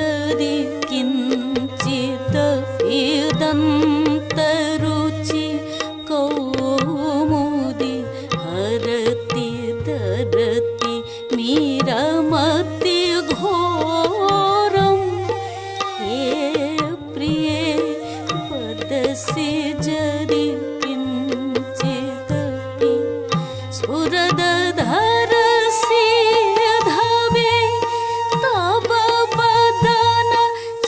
यदि किञ्चिदपिदन्तरुचि कौमुदी हरति दरति मीरमति घोरं हे प्रिये वदसि यदि किञ्चिदपि स्फुरदधरसि धवे तव वदन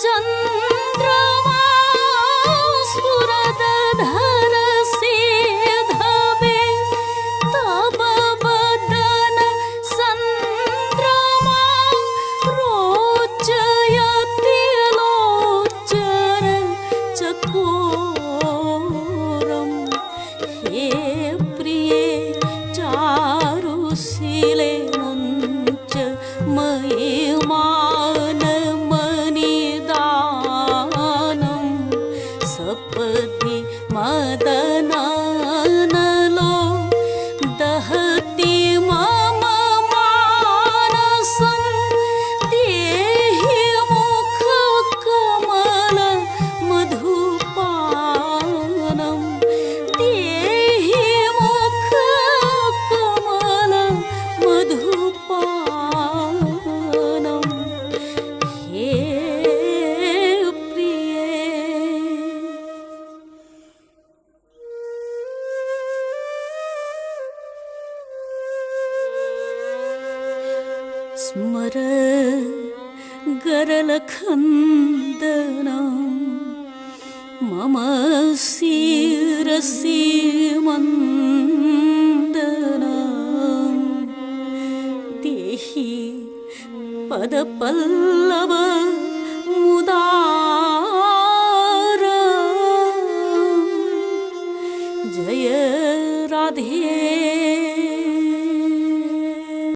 चन्द्रमा स्फुरदधरसि धवे तव वदन चन्द्रमा रोचयति लोचन चकोरं हे प्रिये चारुशीले मुञ्च मयि मानमनिदानं सपदि मदनानलो दहति मम मानसं देहि मुखकमल मधुपानं देहि मुखकमल मधुपानं हे प्रिये स्मर गरलखन्दनं मम शिरसि मन्दनं देहि पदपल्लव मुदार जय राधे